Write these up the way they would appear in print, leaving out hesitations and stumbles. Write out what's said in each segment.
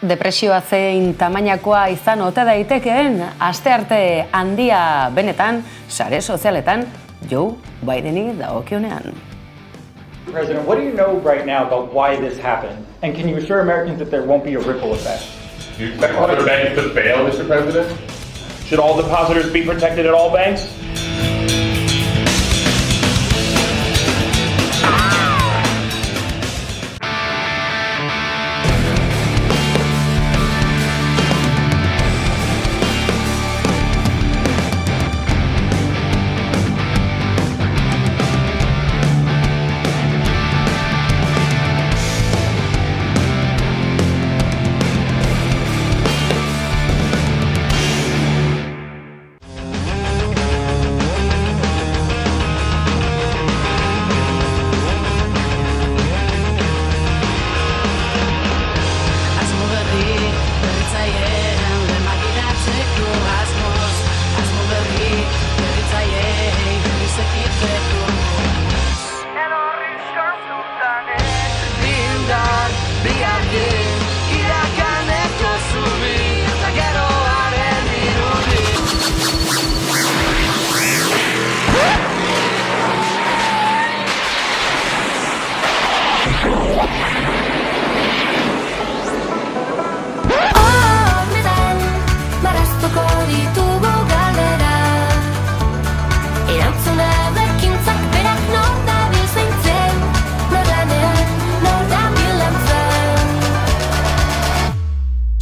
Depresioa zein tamainakoa izan ote daitekeen, astearte handia benetan, sare sozialetan, Joe Bideni dagokionean. President, what do you know right now about why this happened? And can you assure Americans that there won't be a ripple effect? Do you expect other banks to fail, Mr. President? Should all depositors be protected at all banks?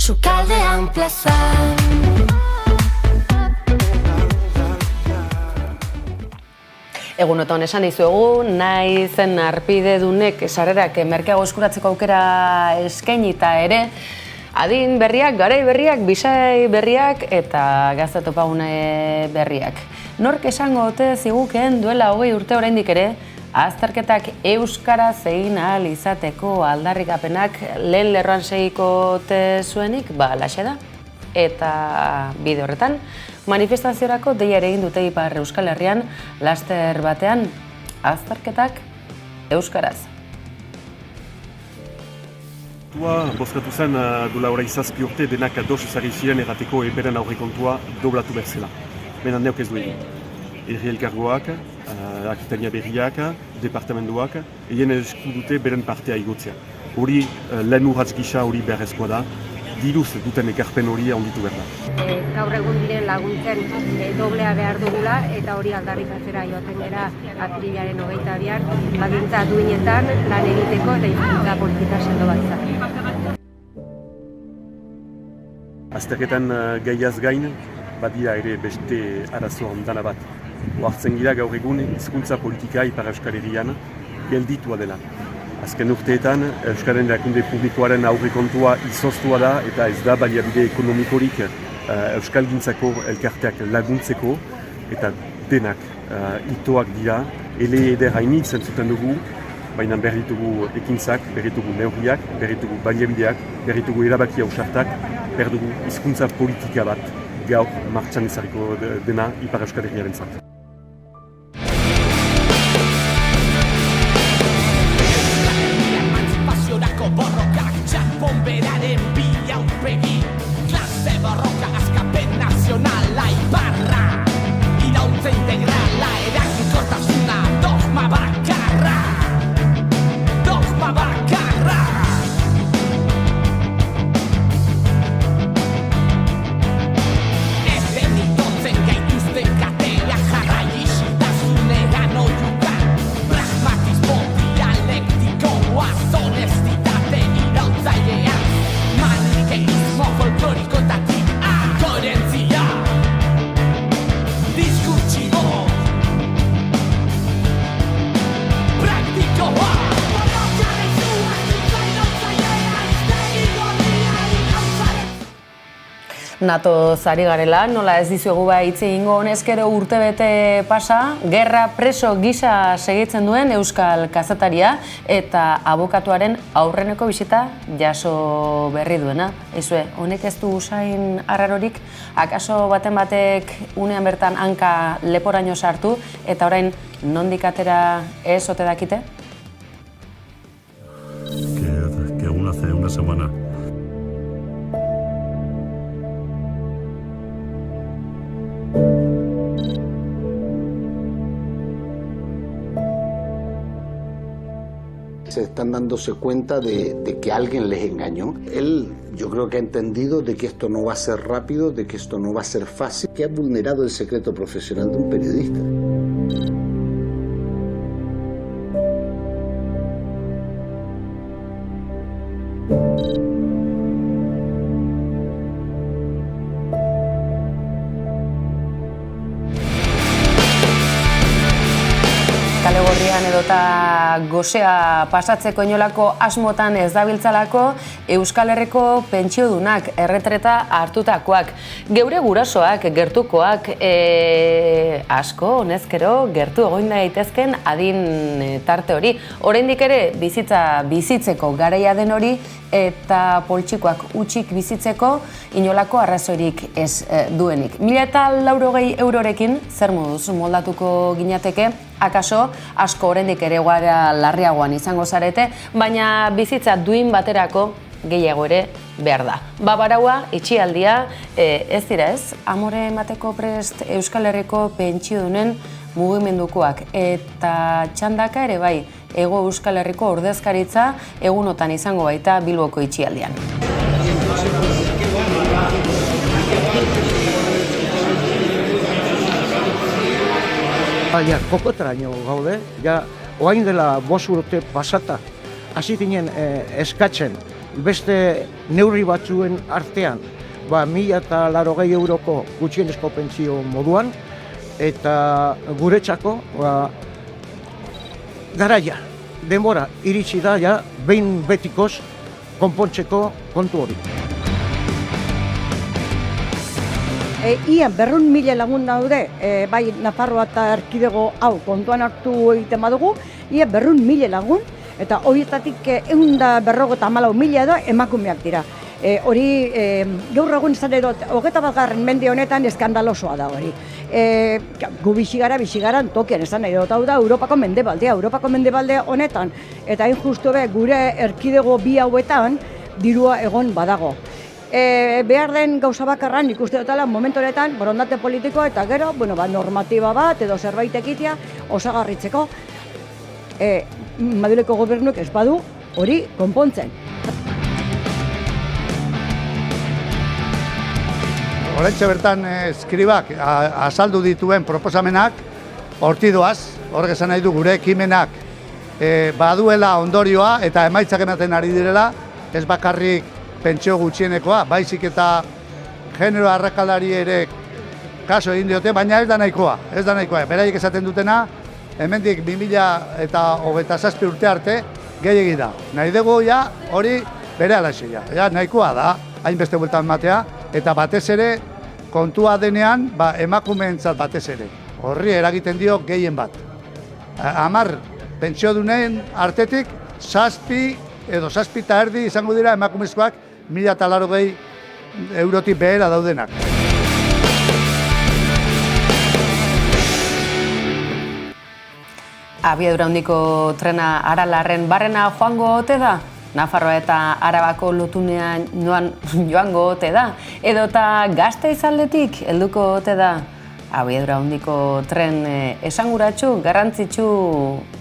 Sukaldean plazan. Egunotan esan dizuegu, nahi zen arpidedunek sarrerak merkeago eskuratzeko aukera eskainita ere, adin berriak, garai berriak, bisai berriak eta gazte topagune berriak. Nork esango ote zigukeen duela 20 urte oraindik ere, azterketak euskaraz egin ahal izateko aldarrikapenak lehen lerroan segiko ote zuenik, halaxe da. Eta bide horretan, manifestaziorako deia ere egin dute Ipar Euskal Herrian, laster batean, azterketak euskaraz. Bozkatu zen duela orain 7 urte denak ados ezarri ziren errateko eberen aurrekontua doblatu berzela. Baina neuk ez du egin. Herri elkargoak, Akitania berriak, departamentuak, egin esku dute beren partea igotzea. Hori lehen urratz gisa hori beharrezkoa da, diruz duten ekarpen hori onditu behar da. Gaur egun diren laguntzen doblea behar dugula eta hori aldarrikatzera joaten gara apirilaren 22an, baldintza duinetan lan egiteko eta hizkuntza politika sendo bat izateko. Azterketan gaiaz gain, badira ere beste arazo ondana bat. Oartzen gira gaur egun hizkuntza politika Ipar Euskal Herrian gelditua dela. Azken urteetan, Euskaren erakunde publikoaren aurrekontua izoztua da eta ez da baliabide ekonomikorik Euskalgintzako elkarteak laguntzeko eta denak itoak dira, ele eder hainitz entzuten dugu, baina berritugu ekintzak, berritugu neurriak, berritugu baliabideak, berritugu erabaki ausartak, berdugu hizkuntza politika bat gaur martxan ezarriko dena Ipar Euskal Herriarentzat. NATO zari garela, nola ez dizuegu hitz egingo honezkero urtebete pasa, gerra preso gisa segitzen duen euskal kazetaria eta abokatuaren aurreneko bisita jaso berri duena. Ezue, honek ez du usain arrarorik, akaso baten batek unean bertan hanka leporaino sartu eta orain nondik atera ez ote dakite? Que hace una semana están dándose cuenta de que alguien les engañó. Él, yo creo que ha entendido de que esto no va a ser rápido, de que esto no va a ser fácil, que ha vulnerado el secreto profesional de un periodista. Kale Gorrian edota gosea pasatzeko inolako asmotan ez dabiltzalako Euskal Herriko pentsiodunak erretreta hartutakoak. Geure gurasoak, gertukoak, asko, honezkero, gertu egoin daitezken adin tarte hori. Oraindik ere bizitzeko garaia den hori eta poltsikoak utxik bizitzeko inolako arrazoirik ez duenik. 1.080 eurorekin zer moduz moldatuko ginateke, akaso asko oraindik ere egoera larriagoan izango zarete, baina bizitza duin baterako gehiago ere behar da. Babaraua, itxialdia, ez dira ez, amore emateko prest Euskal Herriko pentsiodunen mugimendukoak eta txandaka ere bai, Hego Euskal Herriko ordezkaritza egunotan izango baita Bilboko itxialdian. Ja, kokotraino gaude, ja, oain dela 5 urte pasata, hasi ginen eskatzen beste neurri batzuen artean, 1.080 euroko gutxienezko pentsio moduan, eta guretzako garaia, denbora iritsi da ja behin betikoz konpontzeko kontu hori. Ian 200.000 lagun daude, bai Nafarroa eta erkidego hau kontuan hartu egiten badugu, ia 200.000 lagun, eta horietatik 154.000 da emakumeak dira. Hori, gaur egun izan edo, 21. mende honetan eskandalosoa da hori. Gu bizigaran tokian esan edo, hau da Europako mendebaldea honetan, eta hain justu gure erkidego bi hauetan dirua egon badago. Behar den gauza bakarra nik uste dutela momentu honetan borondate politikoa eta gero, normatiba bat edo zerbait egitea osagarritzeko Madrileko gobernuek ez badu hori konpontzen. Oraintxe bertan eskribak azaldu dituen proposamenak hortidoaz, horrek esan nahi du gure ekimenak baduela ondorioa eta emaitzak ematen ari direla, ez bakarrik pentsio gutxienekoa, baizik eta genero arrakalari ere kaso egin diote, baina ez da nahikoa. Beraiek esaten dutena, hemendik 2027 urte arte gehiegi da. Nahi dugu ja hori bere alaxia. Ja, nahikoa da, hainbeste bueltan matea, eta batez ere kontua denean emakumeentzat batez ere. Horri eragiten dio gehien bat. 10 pentsiodunen artetik 7 edo 7,5 izango dira emakumezkoak 1.080 eurotik behera daudenak. Abiadura handiko trena Aralarren barrena joango ote da? Nafarroa eta Arabako lotunean joango ote da? Edota Gasteiz aldetik helduko ote da? Abiadura handiko tren esanguratsu, garrantzitsu,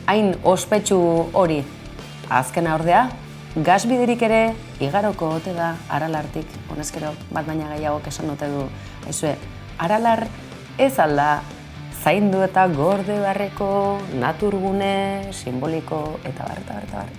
hain ospetsu hori. Azkena ordea, gasbiderik ere igaroko ote da Aralartik, honezkero bat baina gehiagok esan ote du. Aralar ez alda zaindu eta gorde beharreko naturgune, simboliko eta bar.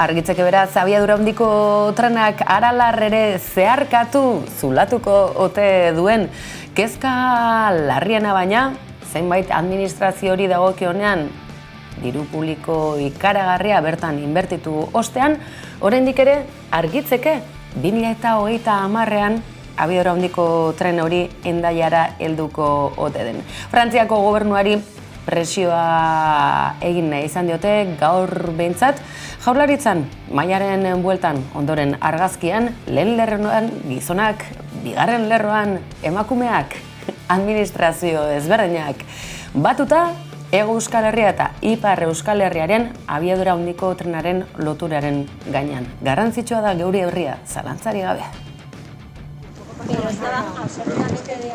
Argitzeke beraz, abiadura handiko trenak Aralar ere zeharkatu, zulatuko ote duen. Kezka larriena baina, zenbait administrazio hori dagokionean, diru publiko ikaragarria bertan inbertitu ostean, oraindik ere argitzeke 2030ean abiadura handiko tren hori Hendaiara helduko ote den. Frantziako gobernuari presioa egin nahi izan diote gaur behintzat, Jaurlaritzan mailaren bueltan ondoren argazkian, lehen lerroan gizonak, bigarren lerroan emakumeak, administrazio ezberdinak batuta, Hego Euskal Herria eta Ipar Euskal Herriaren abiadura handiko trenaren loturaren gainean. Garrantzitsua da geure herria, zalantzari gabe.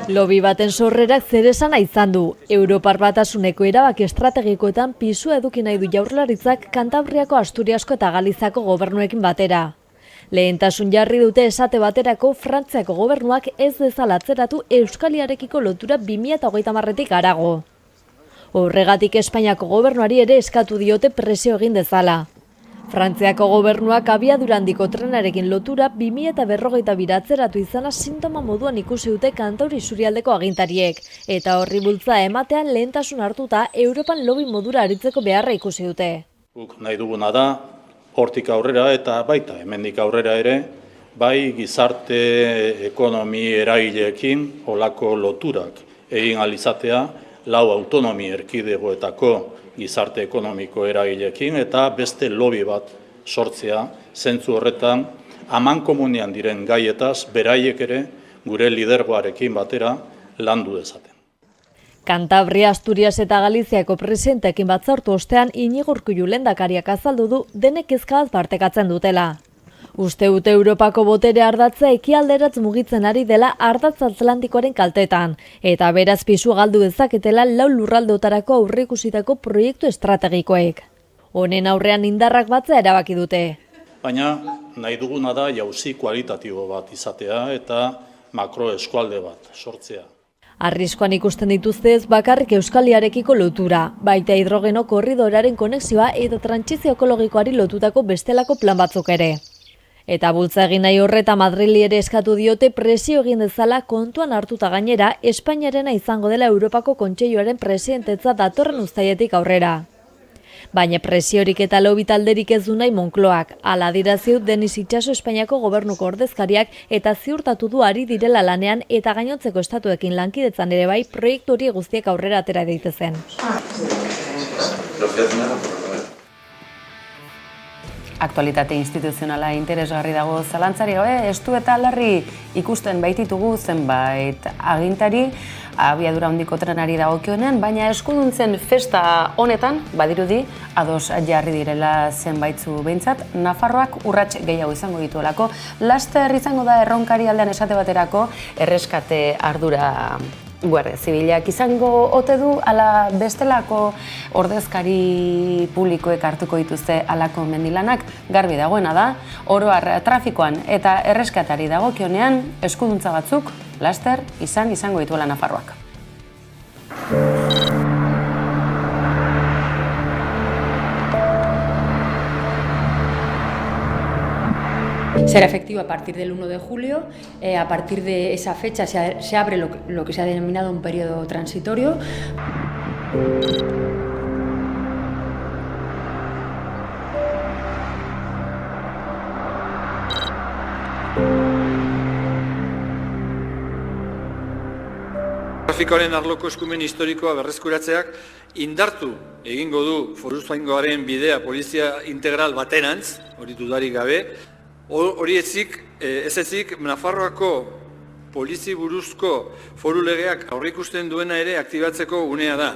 Lobby baten sorrerak zeresana izan du. Europar Batasuneko erabaki estrategikoetan pisua eduki nahi du Jaurlaritzak Kantabriako, Asturiasko eta Galizako gobernuekin batera. Lehentasun jarri dute esate baterako Frantziako gobernuak ez dezala atzeratu Euskaliarekiko lotura 2030etik harago. Horregatik Espainiako gobernuari ere eskatu diote presio egin dezala. Frantziako gobernuak abiadura handiko trenarekin lotura 2052 atzeratu izana sintoma moduan ikusi dute Kantauri Isurialdeko agintariek, eta horri bultza ematean lehentasun hartuta Europan lobby modura aritzeko beharra ikusi dute. Guk nahi duguna da, hortik aurrera eta baita hemendik aurrera ere, bai gizarte ekonomi eragileekin olako loturak egin alizatea, lau autonomi erkidegoetako gizarte ekonomiko eragileekin eta beste lobby bat sortzea, zentzu horretan amankomunean diren gaietaz beraiek ere gure lidergoarekin batera landu dezaten. Kantabria, Asturias eta Galiziako presidenteekin batzartu ostean Iñigo Urkullu lehendakariak azaldu du denek kezka bat partekatzen dutela. Uste dute Europako botere ardatza ekialderatz mugitzen ari dela ardatz atlantikoaren kaltetan, eta beraz pisu galdu dezaketela lau lurraldotarako aurreikusitako proiektu estrategikoek. Honen aurrean indarrak batzea erabaki dute. Baina nahi duguna da jauzi kualitatibo bat izatea eta makroeskualde bat sortzea. Arriskoan ikusten dituzte ez bakarrik Euskaliarekiko lotura, baita hidrogeno korridoraren konexioa eta trantsizio ekologikoari lotutako bestelako plan batzuk ere. Eta bultza egin nahi horreta Madrili ere eskatu diote presio egin dezala kontuan hartuta gainera Espainiarena izango dela Europako Kontseiluaren presidentetza datorren uztailetik aurrera. Baina presiorik eta lobby talderik ez du nahi Moncloak, hala adierazi du Denis Itxaso Espainiako gobernuko ordezkariak eta ziurtatu du ari direla lanean eta gainontzeko estatuekin lankidetzan ere bai proiektu hori guztiak aurrera atera daitezen. Aktualitate instituzionala interesgarri dago zalantzari gabe, estu eta larri ikusten baititugu zenbait agintari abiadura handiko trenari dagokionean, baina eskuduntzen festa honetan badirudi ados jarri direla zenbaitzu behintzat, Nafarroak urrats gehiago izango dituelako, laster izango da erronkari aldean esate baterako erreskate ardura Guardia Zibilak izango ote du ala bestelako ordezkari publikoek hartuko dituzte alako mendilanak, garbi dagoena da, oro har trafikoan eta erreskatari dagokionean eskuduntza batzuk laster izango dituela Nafarroak. Será efectivo a partir del 1 de julio. A partir de esa fecha se abre lo que se ha denominado un periodo transitorio. Trafikoaren arloko eskumen historikoa berreskuratzeak indartu egingo du foruzaingoaren bidea polizia integral baterantz, hori dudarik gabe. Hori ez ezik Nafarroako polizi buruzko foru legeak aurreikusten duena ere aktibatzeko unea da.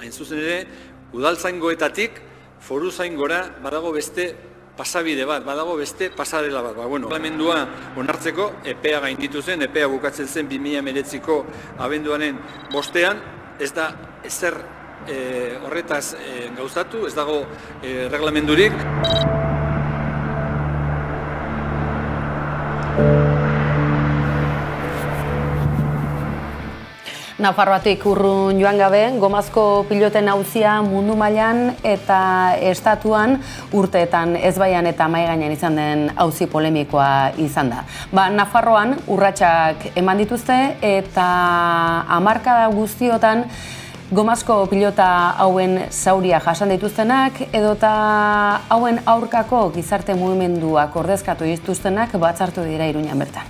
Hain zuzen ere, udaltzaingoetatik foruzaingora badago beste pasabide bat, badago beste pasarela bat. Parlamentua onartzeko epea gainditu zen, epea bukatzen zen 2019ko abenduaren 5ean, ez da ezer horretaz gauzatu, ez dago reglamendurik. Nafarroatik urrun joan gabe, gomazko piloten auzia mundu mailan eta estatuan urteetan ezbaian eta mahaigainean izan den auzi polemikoa izan da. Nafarroan urratsak eman dituzte eta hamarkada guztiotan gomazko pilota hauen zauria jasan dituztenak edota hauen aurkako gizarte mugimenduak ordezkatu dituztenak batzartu dira Iruñan bertan.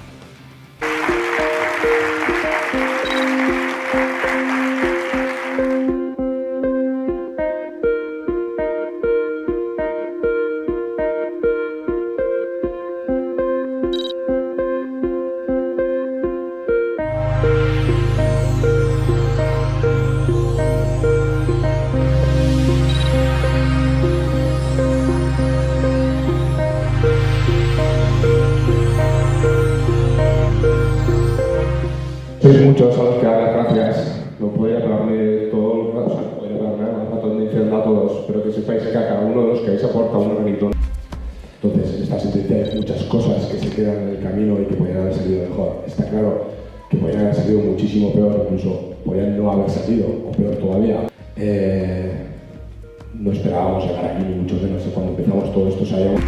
Sois muchos a los que dar las gracias. No podría pararme todo, o sea, podría pararme a rato diciendo a todos, pero que sepáis que a cada uno de los que habéis aportado un granito. Entonces, en esta sentencia hay muchas cosas que se quedan en el camino y que podrían haber salido mejor. Está claro que podrían haber salido muchísimo peor, incluso podrían no haber salido, o peor todavía. No esperábamos llegar aquí, ni mucho menos. Cuando empezamos todo esto sabíamos.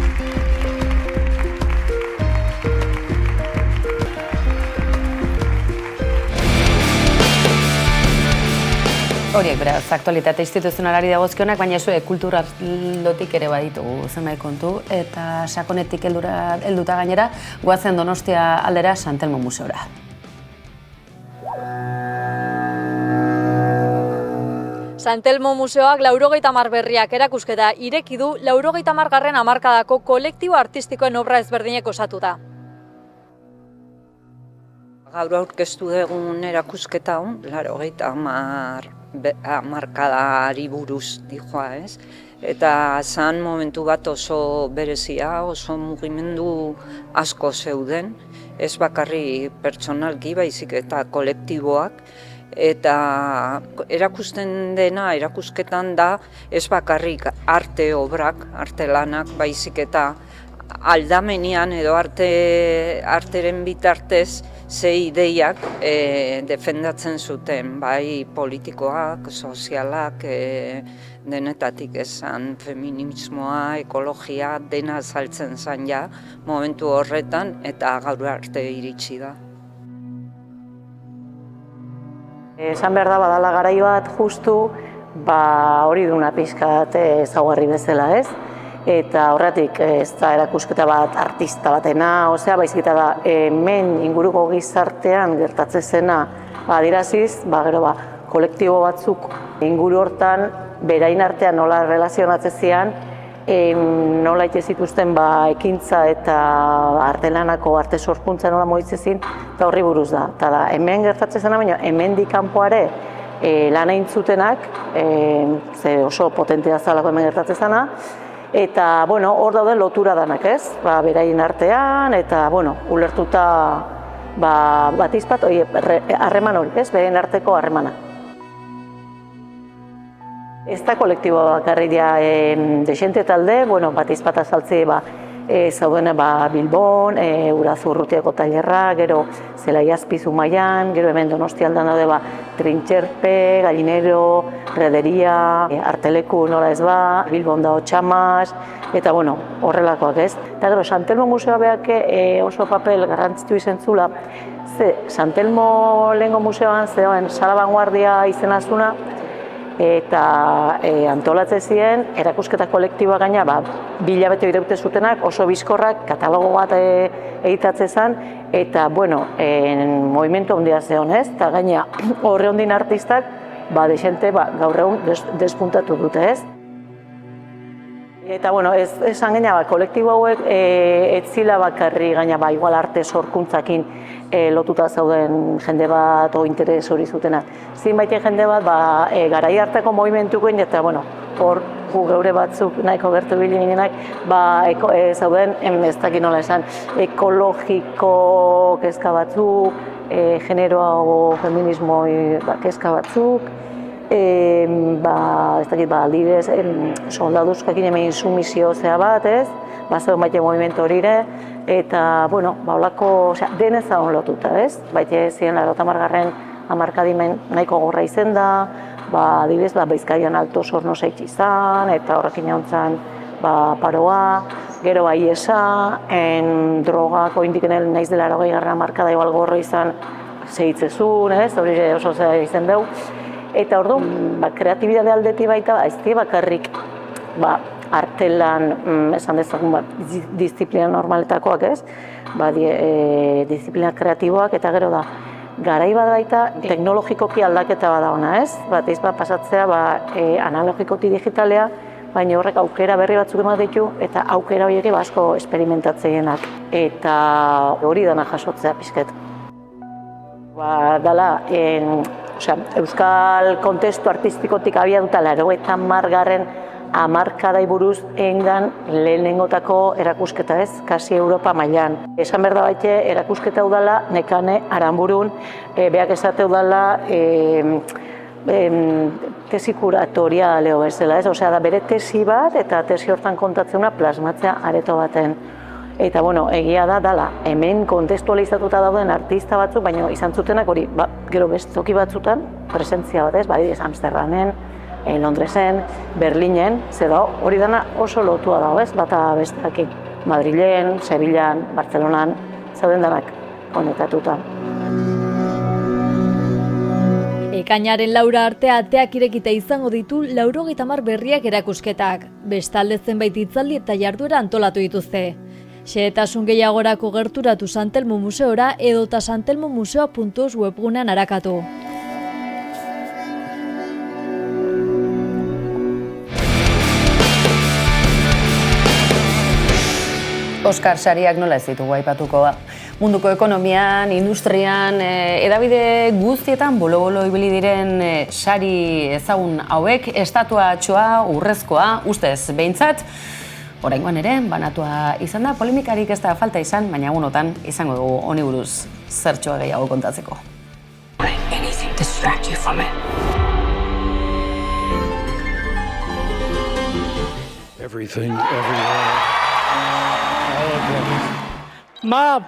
Horiek beraz, aktualitate instituzionalari dagozkionak, baina zuek kulturarlotik ere baditugu zenbait kontu eta sakonetik helduta gainera, goazen Donostia aldera San Telmo museora. San Telmo museoak 80 berriak erakusketa ireki du 80. hamarkadako kolektibo artistikoen obra ezberdinek osatuta. Gaur aurkeztu dugun erakusketa hon, 80 hamarkadari buruz dijoa, ez? Eta zan momentu bat oso berezia, oso mugimendu asko zeuden, ez bakarri pertsonalki baizik eta kolektiboak, eta erakusten dena, erakusketan da ez bakarrik arte obrak, arte lanak baizik eta aldamenean edo arteren bitartez ze ideiak defendatzen zuten, bai politikoak, sozialak, denetatik esan, feminismoa, ekologia, dena azaltzen zen ja momentu horretan eta gaur arte iritsi da. Esan behar da badala garai bat justu, hori duna pixkat ezaugarri bezala, ez? Eta horretik ez da erakusketa bat artista batena, baizik eta da hemen inguruko gizartean gertatzen zena adieraziz, gero kolektibo batzuk inguru hortan berain artean nola relazionatzen zian, nola ite zituzten ekintza eta artelanako arte sorkuntza nola moitzen zin, eta horri buruz da. Eta da, hemen gertatzen zena, baina hemendik kanpoare lan egin zutenak, oso potentea zalako hemen gertatzen zena, eta, hor daude lotura danak, ez? Beraien artean, eta, ulertuta batizpat, harreman hori, ez? Beraien arteko harremana. Ez da kolektibo bakarri dira desente talde, batizpat azaltze zauden Bilbon, Urazurrutiako tailerra, gero Zelai Azpizu Maian, gero hemen Donostia aldan daude Trintxerpe, Gallinero, Rederia, Arteleku nola ez Bilbon dago Txamas, eta horrelakoak ez. Eta gero, San Telmo museoa beak oso papel garrantzitu izan zula, San Telmo lehengo museoan zegoen Sala Vanguardia izenazuna, eta antolatzen ziren, erakusketa kolektiboa gaina, 2 hilabete iraute zutenak, oso bizkorrak, katalogo bat editatzen zen, eta, movimentu handia zeon, ez? Eta gaina, horre ondin artistak, desente, gaur egun despuntatu dute, ez? Eta, esan gaina, kolektibo hauek ez zila bakarri gaina, igual arte sorkuntzakin lotuta zauden jende bat o interes hori zutenak. Zinbait jende bat, garai hartako movimentukoen, eta, hor geure batzuk nahiko gertu bilinenak, zauden, ez dakit nola esan, ekologiko kezka batzuk, generoago feminismo kezka batzuk, ez dakit, aldibidez, soldaduzkakin hemen insumizio zea bat, ez? Bazegoen baite movimentu hori ere, eta, holako, denez zaun lotuta, ez? Baite ziren 80. hamarkadimen nahiko gorra izen da, adibidez, Bizkaian alto sorno zaitzi izan, eta horrekin jauntzan paroa, gero IESa, drogak oindiken naiz dela 80. hamarkada igual gorro izan zehitzezun, hori oso izen dugu. Eta orduan, kreatibidade aldetik baita, ez di bakarrik artelan, esan dezagun, disiplina normaletakoak ez, disiplina kreatiboak, eta gero da, garai bat baita teknologikoki aldaketa bada ona ez, batez pasatzea analogikotik digitalea, baina horrek aukera berri batzuk eman ditu, eta aukera horiek asko esperimentatzeienak, eta hori dana jasotzea pixket. Dala, euskal kontestu artistikotik abiatuta 80. hamarkadai buruz engan lehenengotako erakusketa ez, kasi Europa mailan. Esan behar da baite, erakusketa udala nekane Aranburun, beak esate udala tesi kuratorialeo bezala ez, osea da bere tesi bat eta tesi hortan kontatzeuna plasmatzea areto baten. Eta egia da, dala, hemen kontestualizatuta dauden artista batzuk, baina izan zutenak hori, gero toki batzutan, presentzia bat ez, Amsterdamen, Londresen, Berlinen, hori dana oso lotua dago ez, bata besteakin. Madrilen, Sevillan, Bartzelonan, zauden danak konektatuta. Ekainaren 4 arte ateak irekita izango ditu 90 berriak erakusketak. Bestalde zenbait hitzaldi eta jarduera antolatu dituzte. Xehetasun gehiagorako gerturatu Santelmo Museora edota santelmomuseo.eus webgunean arakatu. Oskar sariak nola ez ditugu aipatuko ba. Munduko ekonomian, industrian, edabide guztietan bolo-bolo ibili diren sari ezagun hauek, estatuatxoa, urrezkoa, ustez behintzat, oraingoan ere, banatua izan da, polemikarik ez da falta izan, baina egunotan izango dugu honi buruz zertxoa gehiago kontatzeko. Everything, everywhere, all at once. Mom,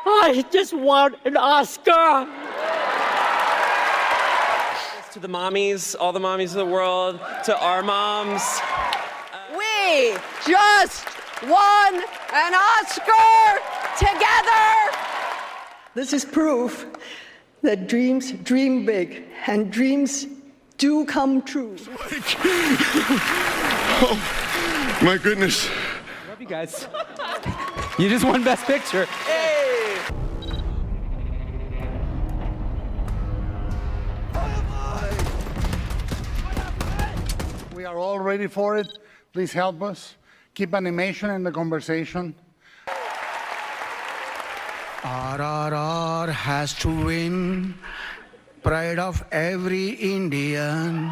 I just want an Oscar! To the mommies, all the mommies of the world, to our moms. We just won an Oscar together! This is proof that dreams dream big and dreams do come true. Oh, my goodness. Love you guys. You just won Best Picture. Hey! We are all ready for it. Please help us. Keep animation in the conversation. RRR has to win. Pride of every Indian.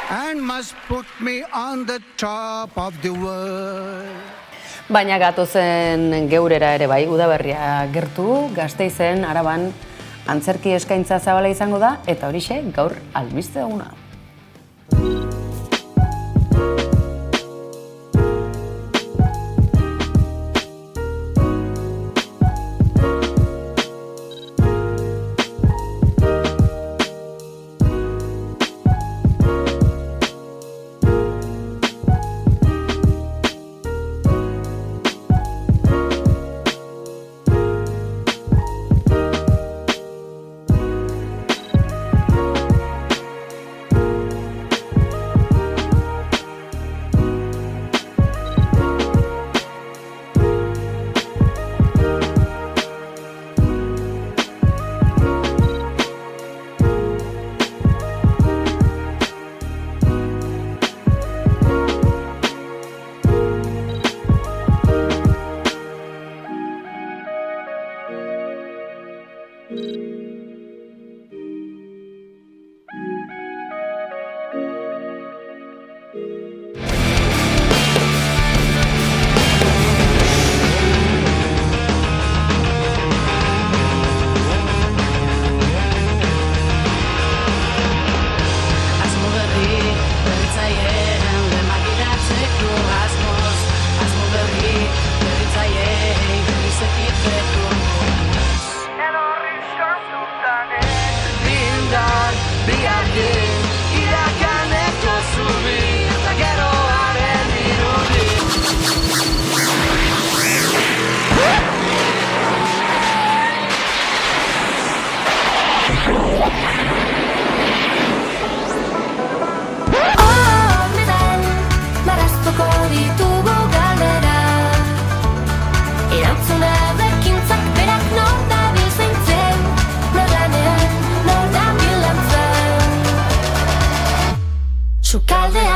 And must put me on the top of the world. Baina gatozen geurera ere bai, udaberria gertu, Gasteizen, Araban, antzerki eskaintza zabala izango da, eta horixe gaur albiste eguna.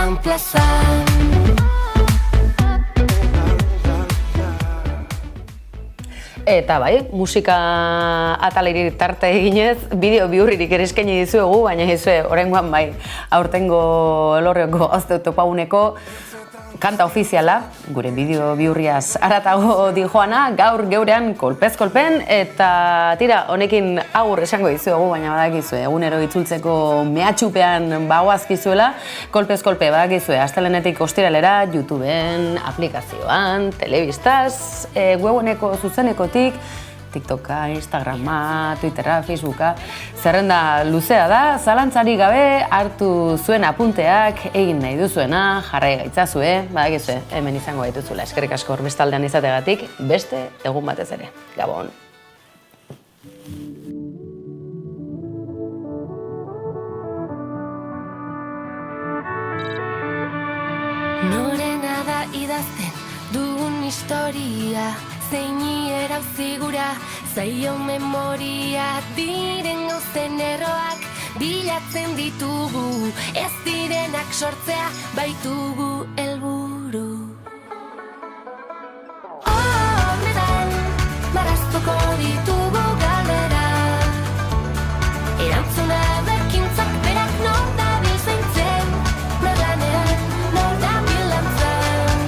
Sukaldean plazan. Eta bai, musika ataleri tarte eginez, bideo bihurririk ere eskaini dizuegu, baina izue, oraingoan bai, aurtengo Elorrioko Gazte Topaguneko kanta ofiziala, gure bideo bihurriaz haratago dijoana, gaur geurean kolpez kolpen, eta tira, honekin agur esango dizuegu, baina badakizue, egunero itzultzeko mehatxupean bagoazkizuela, kolpez kolpe badakizue, astelenetik ostiralera, YouTubeen, aplikazioan, telebistaz, webuneko zuzenekotik, TikToka, Instagrama, Twitterra, Facebooka, zerrenda luzea da, zalantzari gabe hartu zuen apunteak, egin nahi duzuena, jarrai gaitzazue, badakizue, hemen izango gaituzula. Eskerrik asko bestaldean izategatik, beste egun batez ere. Gabon. Norena da idazten dugun historia, zeini erauzigura, zaio memoria, diren gauzen erroak bilatzen ditugu, ez direnak sortzea baitugu helburu. Honetan, marraztuko ditugu galdera, erantzuna bekintzak berak nor da bizaintzen, nor lanean, nor da bilantzan.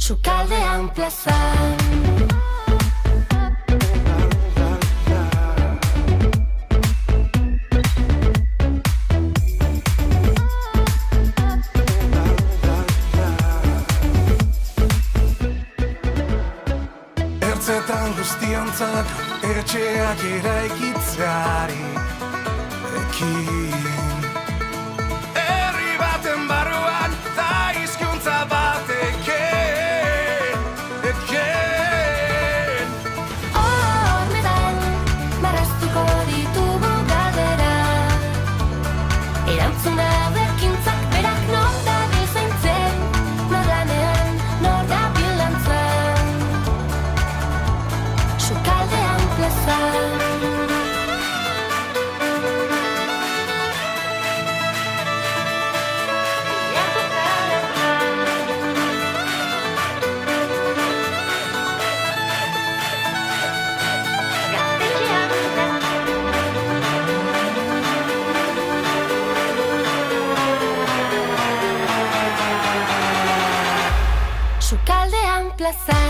Sukaldean plazan. Ertzetan guztiontzak etxeak eraikitzeari ekin. Herri baten barruan da hizkuntza bat eken. Honetan, marraztuko ditugu galdera, erantzuna bekintzak berak nor da bizaintzen, nor lanean, nor da bilantzan. Sukaldean plazan. Sukaldean plazan.